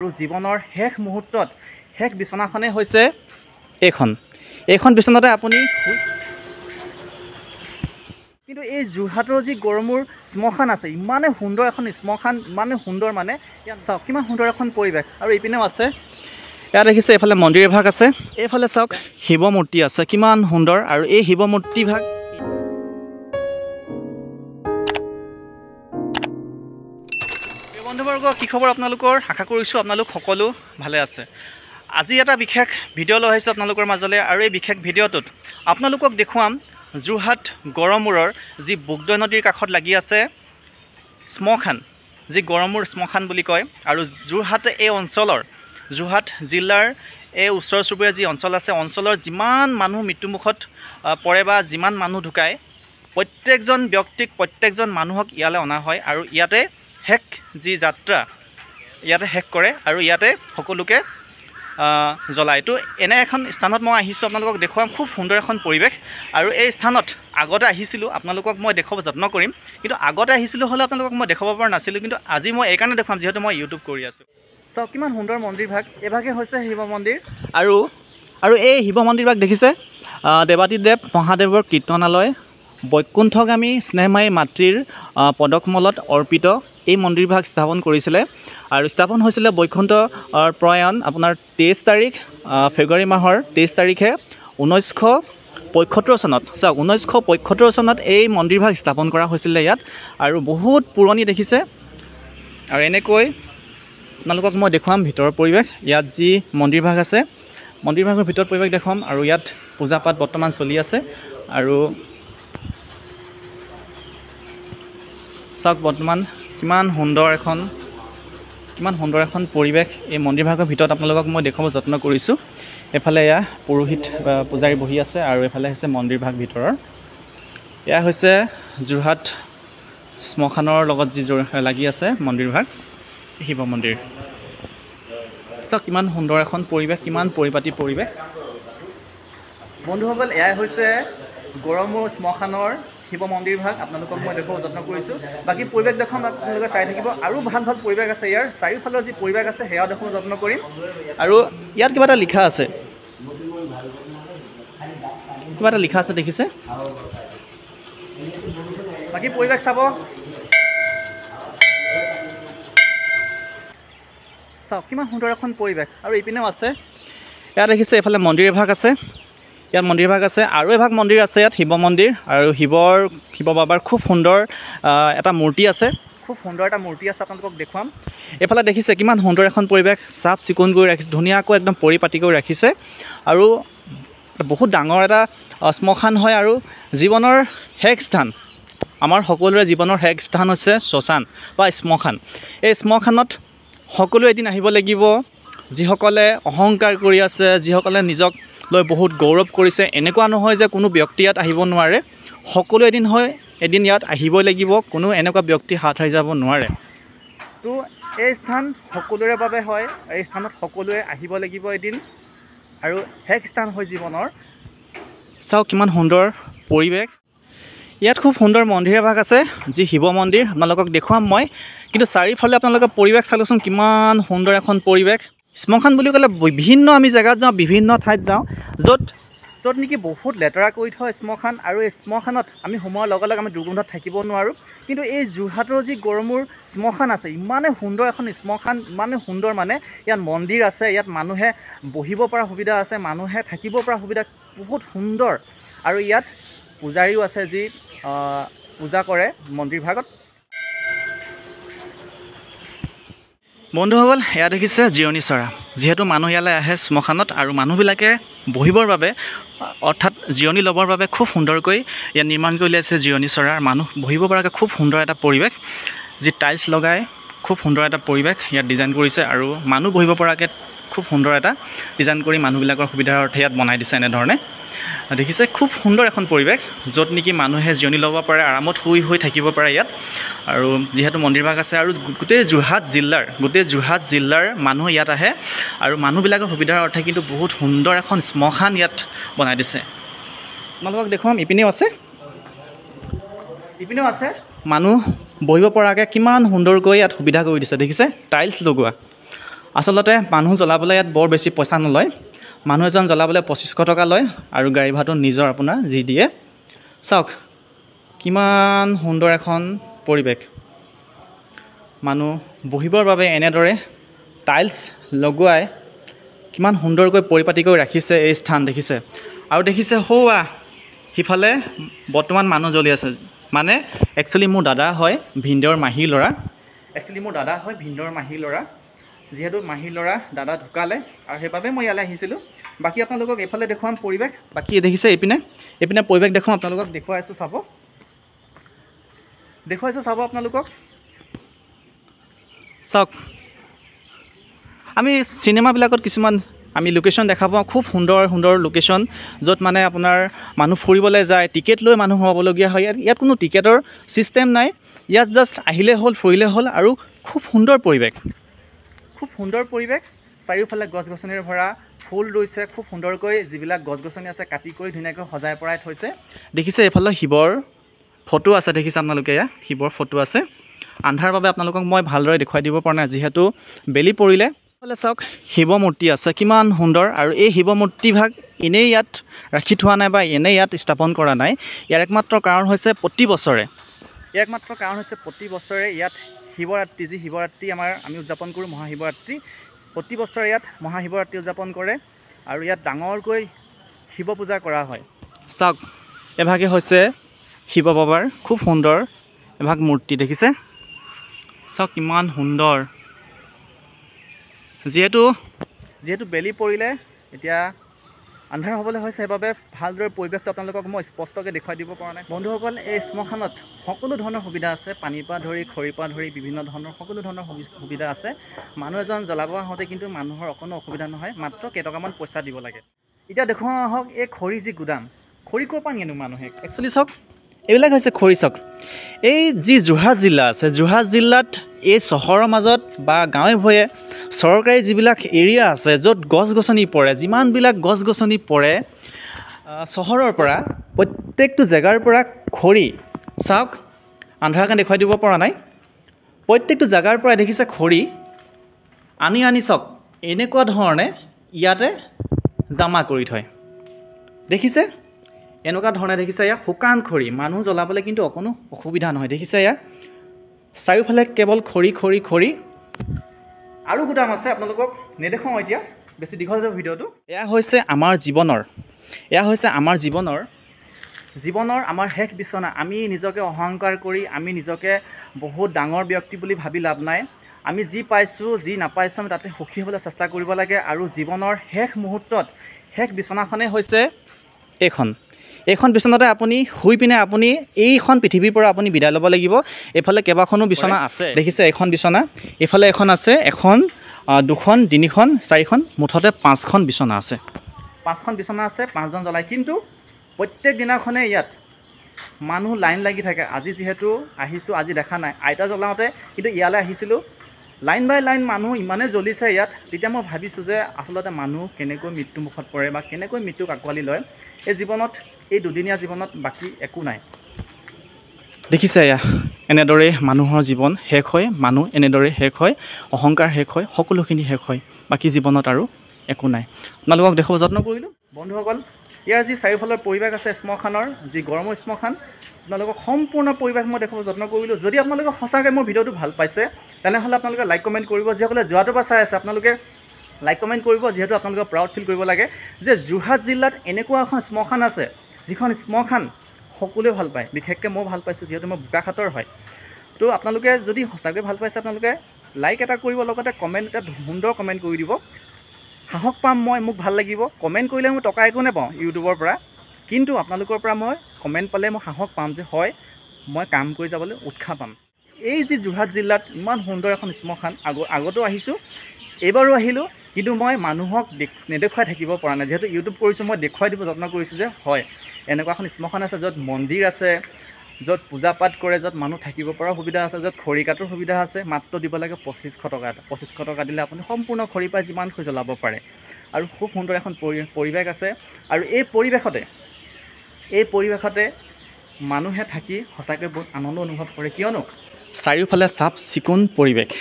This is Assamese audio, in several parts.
আৰু জীৱনৰ শেষ মুহূৰ্তত শেষ বিছনাখনে হৈছে এইখন বিছনাতে আপুনি কিন্তু এই যোৰহাটৰ যি গড়মূৰ শ্মশান আছে ইমানে সুন্দৰ এখন শ্মশান ইমানে সুন্দৰ মানে ইয়াত চাওক কিমান সুন্দৰ এখন পৰিৱেশ আৰু এইপিনেও আছে ইয়াত দেখিছে এইফালে মন্দিৰ ভাগ আছে এইফালে চাওক শিৱ মূৰ্তি আছে কিমান সুন্দৰ আৰু এই শিৱ মূৰ্তি ভাগ বন্ধুবৰ্গ কি খবৰ আপোনালোকৰ আশা কৰিছোঁ আপোনালোক সকলো ভালে আছে আজি এটা বিশেষ ভিডিঅ' লৈ আহিছোঁ আপোনালোকৰ মাজলৈ আৰু এই বিশেষ ভিডিঅ'টোত আপোনালোকক দেখুৱাম যোৰহাট গড়মূৰৰ যি বোগদৈ নদীৰ কাষত লাগি আছে শ্মশান যি গড়মূৰ শ্মশান বুলি কয় আৰু যোৰহাট এই অঞ্চলৰ যোৰহাট জিলাৰ এই ওচৰ চুবুৰীয়া যি অঞ্চল আছে অঞ্চলৰ যিমান মানুহ মৃত্যুমুখত পৰে বা যিমান মানুহ ঢুকায় প্ৰত্যেকজন ব্যক্তিক প্ৰত্যেকজন মানুহক ইয়ালৈ অনা হয় আৰু ইয়াতে শেষ যি যাত্ৰা ইয়াতে শেষ কৰে আৰু ইয়াতে সকলোকে জ্বলায় তো এনে এখন স্থানত মই আহিছোঁ আপোনালোকক দেখুৱাম খুব সুন্দৰ এখন পৰিৱেশ আৰু এই স্থানত আগতে আহিছিলোঁ আপোনালোকক মই দেখুৱাব যত্ন কৰিম কিন্তু আগতে আহিছিলোঁ হ'লে আপোনালোকক মই দেখুৱাব পৰা নাছিলোঁ কিন্তু আজি মই এইকাৰণে দেখুৱাম যিহেতু মই ইউটিউব কৰি আছোঁ চাওক কিমান সুন্দৰ মন্দিৰ ভাগ এইভাগে হৈছে শিৱ মন্দিৰ আৰু এই শিৱ মন্দিৰ ভাগ দেখিছে দেৱাতীদেৱ মহাদেৱৰ কীৰ্তনালয় বৈকুণ্ঠগামী স্নেহমায়ী মাতৃৰ পদকমলত অৰ্পিত এই মন্দিৰ ভাগ স্থাপন কৰিছিলে আৰু স্থাপন হৈছিলে বৈকুণ্ঠ প্ৰয়াণ আপোনাৰ 23 তাৰিখ ফেব্ৰুৱাৰী মাহৰ 23 তাৰিখে 1975 চনত চাওক 1975 চনত এই মন্দিৰ ভাগ স্থাপন কৰা হৈছিলে ইয়াত আৰু বহুত পুৰণি দেখিছে আৰু এনেকৈ আপোনালোকক মই দেখুৱাম ভিতৰৰ পৰিৱেশ ইয়াত যি মন্দিৰ ভাগ আছে মন্দিৰ ভাগৰ ভিতৰত পৰিৱেশ দেখুৱাম আৰু ইয়াত পূজা পাঠ বৰ্তমান চলি আছে আৰু চাওক বৰ্তমান কিমান সুন্দৰ এখন পৰিৱেশ এই মন্দিৰ ভাগৰ ভিতৰত আপোনালোকক মই দেখুৱাব যত্ন কৰিছোঁ এফালে এয়া পুৰোহিত বা পূজাৰী বহি আছে আৰু এফালে হৈছে মন্দিৰ ভাগ ভিতৰৰ এয়া হৈছে যোৰহাট শ্মশানৰ লগত যি লাগি আছে মন্দিৰ ভাগ শিৱ মন্দিৰ চাওক কিমান সুন্দৰ এখন পৰিৱেশ কিমান পৰিপাটি পৰিৱেশ বন্ধুসকল এয়াই হৈছে গড়মূৰ শ্মশানৰ শিৱ মন্দিৰ ভাগ আপোনালোকক মই দেখুৱাব যত্ন কৰিছোঁ বাকী পৰিৱেশ দেখুৱাম আপোনালোকে চাই থাকিব আৰু ভাল ভাল পৰিৱেশ আছে ইয়াৰ চাৰিওফালৰ যি পৰিৱেশ আছে সেয়াও দেখুৱাব যত্ন কৰিম আৰু ইয়াত কিবা এটা লিখা আছে দেখিছে বাকী পৰিৱেশ চাব চাওক কিমান সুন্দৰ এখন পৰিৱেশ আৰু এইপিনেও আছে ইয়াত দেখিছে এইফালে মন্দিৰ ভাগ আছে ইয়াত মন্দিৰ ভাগ আছে আৰু এভাগ মন্দিৰ আছে ইয়াত শিৱ মন্দিৰ আৰু শিৱ বাবাৰ খুব সুন্দৰ এটা মূৰ্তি আছে আপোনালোকক দেখুৱাম এইফালে দেখিছে কিমান সুন্দৰ এখন পৰিৱেশ চাফ চিকুণ কৰি ৰাখিছে ধুনীয়াকৈ একদম পৰিপাটি কৰি ৰাখিছে আৰু বহুত ডাঙৰ এটা শ্মশান হয় আৰু জীৱনৰ শেষ স্থান আমাৰ সকলোৰে জীৱনৰ শেষ স্থান হৈছে শ্মশান বা শ্মশান এই শ্মশানত সকলো এদিন আহিব লাগিব যিসকলে অহংকাৰ কৰি আছে যিসকলে নিজক লৈ বহুত গৌৰৱ কৰিছে এনেকুৱা নহয় যে কোনো ব্যক্তি ইয়াত আহিব নোৱাৰে সকলো এদিন ইয়াত আহিবই লাগিব কোনো এনেকুৱা ব্যক্তি হাত সাৰি যাব নোৱাৰে তো এই স্থান সকলোৰে বাবে হয় এই স্থানত সকলোৱে আহিব লাগিব এদিন আৰু শেষ স্থান হয় জীৱনৰ চাওক কিমান সুন্দৰ পৰিৱেশ ইয়াত খুব সুন্দৰ মন্দিৰ ভাগ আছে যি শিৱ মন্দিৰ আপোনালোকক দেখুৱাম মই কিন্তু চাৰিওফালে আপোনালোকে পৰিৱেশ চালোচোন কিমান সুন্দৰ এখন পৰিৱেশ শ্মশান বুলি ক'লে বিভিন্ন আমি জেগাত যাওঁ বিভিন্ন ঠাইত যাওঁ য'ত নেকি বহুত লেতেৰা কৰি থয় শ্মশান আৰু এই শ্মশানত আমি সোমোৱাৰ লগে লগে আমি দুৰ্গন্ধত থাকিব নোৱাৰোঁ কিন্তু এই যোৰহাটৰ যি গড়মূৰ শ্মশান আছে ইমানে সুন্দৰ এখন শ্মশান ইমানে সুন্দৰ মানে ইয়াত মন্দিৰ আছে ইয়াত মানুহে বহিব পৰা সুবিধা আছে মানুহে থাকিব পৰা সুবিধা বহুত সুন্দৰ আৰু ইয়াত পূজাৰীও আছে যি পূজা কৰে মন্দিৰ ভাগত বন্ধুসকল এয়া দেখিছে জিৰণি চৰা যিহেতু মানুহ ইয়ালৈ আহে শ্মশানত আৰু মানুহবিলাকে বহিবৰ বাবে অৰ্থাৎ জিৰণি ল'বৰ বাবে খুব সুন্দৰকৈ ইয়াত নিৰ্মাণ কৰি উলিয়াইছে জিৰণি চৰাৰ মানুহ বহিব পৰাকৈ খুব সুন্দৰ এটা পৰিৱেশ যি টাইলছ লগাই খুব সুন্দৰ এটা পৰিৱেশ ইয়াত ডিজাইন কৰিছে আৰু মানুহ বহিব পৰাকৈ খুব সুন্দৰ এটা ডিজাইন কৰি মানুহবিলাকৰ সুবিধাৰ অৰ্থে ইয়াত বনাই দিছে এনেধৰণে দেখিছে খুব সুন্দৰ এখন পৰিৱেশ য'ত নেকি মানুহে জিৰণি ল'ব পাৰে আৰামত শুই থাকিব পাৰে ইয়াত আৰু যিহেতু মন্দিৰ ভাগ আছে আৰু গোটেই যোৰহাট জিলাৰ মানুহ ইয়াত আহে আৰু মানুহবিলাকৰ সুবিধাৰ অৰ্থে কিন্তু বহুত সুন্দৰ এখন শ্মশান ইয়াত বনাই দিছে আপোনালোকক দেখুৱাম ইপিনেও আছে মানুহ বহিব পৰাকৈ কিমান সুন্দৰকৈ ইয়াত সুবিধা কৰি দিছে দেখিছে টাইলছ লগোৱা আচলতে মানুহ জ্বলাবলৈ ইয়াত বৰ বেছি পইচা নলয় মানুহ এজন জ্বলাবলৈ 2500 টকা লয় আৰু গাড়ী ভাড়াটো নিজৰ আপোনাৰ যি দিয়ে চাওক কিমান সুন্দৰ এখন পৰিৱেশ মানুহ বহিবৰ বাবে এনেদৰে টাইলছ লগোৱাই কিমান সুন্দৰকৈ পৰিপাটি কৰি ৰাখিছে এই স্থান দেখিছে আৰু দেখিছে হোৱা সিফালে বৰ্তমান মানুহ জ্বলি আছে মানে একচুৱেলি মোৰ দাদা হয় ভিন্দৰ মাহী ল'ৰা যিহেতু মাহী ল'ৰা দাদা ঢুকালে আৰু সেইবাবে মই ইয়ালৈ আহিছিলোঁ বাকী আপোনালোকক এইফালে দেখুৱাম পৰিৱেশ বাকী দেখিছে এইপিনে পৰিৱেশ দেখুৱাম আপোনালোকক দেখুৱাইছোঁ চাব আপোনালোকক চাওক আমি চিনেমাবিলাকত কিছুমান আমি লোকেশ্যন দেখা পাওঁ খুব সুন্দৰ লোকেশ্যন য'ত মানে আপোনাৰ মানুহ ফুৰিবলৈ যায় টিকেট লৈ মানুহ সোমাবলগীয়া হয় ইয়াত কোনো টিকেটৰ ছিষ্টেম নাই ইয়াত জাষ্ট আহিলে হ'ল ফুৰিলে হ'ল আৰু খুব সুন্দৰ পৰিৱেশ চাৰিওফালে গছ গছনিৰে ভৰা ফুল ৰুইছে খুব সুন্দৰকৈ যিবিলাক গছ গছনি আছে কাটি কৰি ধুনীয়াকৈ সজাই পৰাই থৈছে দেখিছে এইফালে শিৱৰ ফটো আছে দেখিছে আপোনালোকে ইয়াত শিৱৰ ফটো আছে আন্ধাৰ বাবে আপোনালোকক মই ভালদৰে দেখুৱাই দিব পৰা নাই যিহেতু বেলি পৰিলে এইফালে চাওক শিৱ মূৰ্তি আছে কিমান সুন্দৰ আৰু এই শিৱ মূৰ্তিভাগ এনেই ইয়াত ৰাখি থোৱা নাই বা এনেই ইয়াত স্থাপন কৰা নাই ইয়াৰ একমাত্ৰ কাৰণ হৈছে প্ৰতি বছৰে ইয়াত শিৱৰাত্ৰি যি শিৱৰাত্ৰি আমি উদযাপন কৰোঁ মহাশিৱৰাত্ৰি প্ৰতি বছৰে ইয়াত মহাশিৱৰাত্ৰি উদযাপন কৰে আৰু ইয়াত ডাঙৰকৈ শিৱ পূজা কৰা হয় চাওক এভাগে হৈছে শিৱ বাবাৰ খুব সুন্দৰ এভাগ মূৰ্তি দেখিছে চাওক কিমান সুন্দৰ যিহেতু বেলি পৰিলে এতিয়া আন্ধাৰ হ'বলৈ হৈছে সেইবাবে ভালদৰে পৰিৱেশটো আপোনালোকক মই স্পষ্টকৈ দেখুৱাই দিব পৰা নাই বন্ধুসকল এই স্মশানত সকলো ধৰণৰ সুবিধা আছে পানীৰ পৰা ধৰি খৰিৰ পৰা ধৰি বিভিন্ন ধৰণৰ সকলো ধৰণৰ সুবিধা আছে মানুহ এজন জ্বলাব আহোঁতে কিন্তু মানুহৰ অকণো অসুবিধা নহয় মাত্ৰ কেইটকামান পইচা দিব লাগে এতিয়া দেখুৱাওঁ আহক এই খৰি যি গুদাম খৰি ক'ৰ পৰা নিয়েনো মানুহে একচুৱেলি চাওক এইবিলাক হৈছে খৰি চাওক এই যি যোৰহাট জিলা আছে যোৰহাট জিলাত এই চহৰৰ মাজত বা গাঁৱে ভূঞে চৰকাৰী যিবিলাক এৰিয়া আছে য'ত গছ গছনি পৰে যিমানবিলাক গছ গছনি পৰে চহৰৰ পৰা প্ৰত্যেকটো জেগাৰ পৰা খৰি চাওক আন্ধাৰ কাৰণে দেখুৱাই দিব পৰা নাই প্ৰত্যেকটো জেগাৰ পৰা দেখিছে খৰি আনি চাওক এনেকুৱা ধৰণে ইয়াতে জমা কৰি থয় দেখিছে এনেকুৱা ধৰণে দেখিছে ইয়াত শুকান খৰি মানুহ জ্বলাবলৈ কিন্তু অকণো অসুবিধা নহয় দেখিছে ইয়াত চাৰিওফালে কেৱল খৰি আৰু গুদাম আছে আপোনালোকক নেদেখাওঁ এতিয়া বেছি দীঘল যাব ভিডিঅ'টো এয়া হৈছে আমাৰ জীৱনৰ আমাৰ শেষ বিচনা আমি নিজকে অহংকাৰ কৰি আমি নিজকে বহুত ডাঙৰ ব্যক্তি বুলি ভাবি লাভ নাই আমি যি পাইছোঁ যি নাপাইছোঁ আমি তাতে সুখী হ'বলৈ চেষ্টা কৰিব লাগে আৰু জীৱনৰ শেষ মুহূৰ্তত শেষ বিচনাখনেই হৈছে এইখন বিচনাতে আপুনি শুই পিনে আপুনি এইখন পৃথিৱীৰ পৰা আপুনি বিদায় ল'ব লাগিব এইফালে কেইবাখনো বিচনা আছে দেখিছে এখন বিচনা এইফালে এখন আছে এখন দুখন তিনিখন চাৰিখন মুঠতে 5খন বিচনা আছে 5জন জ্বলাই কিন্তু প্ৰত্যেক দিনাখনে ইয়াত মানুহ লাইন লাগি থাকে আজি যিহেতু আহিছোঁ আজি দেখা নাই আইতা জ্বলাওঁতে কিন্তু ইয়ালৈ আহিছিলোঁ লাইন বাই লাইন মানুহ ইমানেই জ্বলিছে ইয়াত তেতিয়া মই ভাবিছোঁ যে আচলতে মানুহ কেনেকৈ মৃত্যুমুখত পৰে বা কেনেকৈ মৃত্যুক আঁকোৱালি লয় এই জীৱনত এই দুদিনীয়া জীৱনত বাকী একো নাই দেখিছে এয়া এনেদৰে মানুহৰ জীৱন শেষ হয় মানুহ এনেদৰে শেষ হয় অহংকাৰ শেষ হয় সকলোখিনি শেষ হয় বাকী জীৱনত আৰু একো নাই আপোনালোকক দেখুৱাব যত্ন কৰিলোঁ বন্ধুসকল ইয়াৰ যি চাৰিওফালৰ পৰিৱেশ আছে শ্মশানৰ যি গৰমৰ শ্মশান আপোনালোকক সম্পূৰ্ণ পৰিৱেশ মই দেখুৱাব যত্ন কৰিলোঁ যদি আপোনালোকে সঁচাকৈ মোৰ ভিডিঅ'টো ভাল পাইছে তেনেহ'লে আপোনালোকে লাইক কমেণ্ট কৰিব যিসকলে যোৱাটোৰ পৰা চাই আছে আপোনালোকে লাইক কমেণ্ট কৰিব যিহেতু আপোনালোকে প্ৰাউড ফিল কৰিব লাগে যে যোৰহাট জিলাত এনেকুৱা এখন শ্মশান আছে যিখন শ্মশান সকলোৱে ভাল পায় বিশেষকৈ মই ভাল পাইছোঁ যিহেতু মই বোকাখাটৰ হয় তো আপোনালোকে যদি সঁচাকৈ ভাল পাইছে আপোনালোকে লাইক এটা কৰিব লগতে কমেণ্ট এটা সুন্দৰ কমেণ্ট কৰি দিব সাহস পাম মই মোক ভাল লাগিব কমেণ্ট কৰিলে মই টকা একো নাপাওঁ ইউটিউবৰ পৰা কিন্তু আপোনালোকৰ পৰা মই কমেণ্ট পালে মই সাহস পাম যে হয় মই কাম কৰি যাবলৈ উৎসাহ পাম এই যি যোৰহাট জিলাত ইমান সুন্দৰ এখন শ্মশান আগতো আহিছোঁ এইবাৰো আহিলোঁ কিন্তু মই মানুহক নেদেখুৱাই থাকিব পৰা নাই যিহেতু ইউটিউব কৰিছোঁ মই দেখুৱাই দিব যত্ন কৰিছোঁ যে হয় এনেকুৱা এখন শ্মশান আছে য'ত মন্দিৰ আছে য'ত পূজা পাঠ কৰে য'ত মানুহ থাকিব পৰা সুবিধা আছে য'ত খৰি কাটোৰ সুবিধা আছে মাত্ৰ দিব লাগে 2500 টকা 2500 টকা দিলে আপুনি সম্পূৰ্ণ খৰি পাই যিমান খৰি জ্বলাব পাৰে আৰু খুব সুন্দৰ এখন পৰিৱেশ আছে আৰু এই পৰিৱেশতে মানুহে থাকি সঁচাকৈ বহুত আনন্দ অনুভৱ কৰে কিয়নো চাৰিওফালে চাফ চিকুণ পৰিৱেশ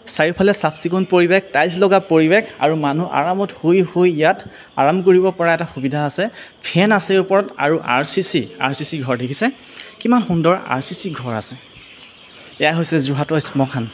চাৰিওফালে চাফ চিকুণ পৰিৱেশ, টাইলছ লগা পৰিৱেশ আৰু মানুহ আৰামত শুই ইয়াত আৰাম কৰিব পৰা এটা সুবিধা আছে। ফেন আছে ওপৰত আৰু RCC ঘৰ দেখিছে কিমান সুন্দৰ RCC ঘৰ আছে। এয়া হৈছে যোৰহাটৰ শ্মশান।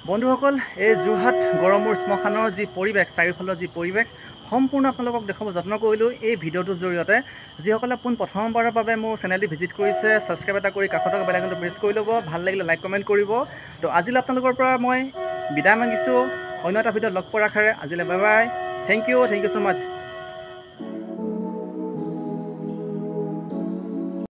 বন্ধুসকল, এই যোৰহাট গড়মূৰ শ্মশানৰ যি পৰিৱেশ, চাৰিওফালৰ যি পৰিৱেশ সম্পূৰ্ণ আপোনালোকক দেখাব যত্ন কৰিলোঁ এই ভিডিঅ'টোৰ জৰিয়তে। যিসকলে প্ৰথমবাৰৰ বাবে মোৰ চেনেলটি ভিজিট কৰিছে, ছাবস্ক্ৰাইব এটা কৰি কাষত থকা বেল আইকনটো প্ৰেছ কৰি ল'ব। ভাল লাগিলে লাইক কমেণ্ট কৰিব। তো আজিলৈ আপোনালোকৰ পৰা মই বিদায় মাগিছোঁ। অন্য এটা ভিডিঅ'ত লগ পোৱাৰ আশাৰে আজিলৈ bye bye. Thank you so' much.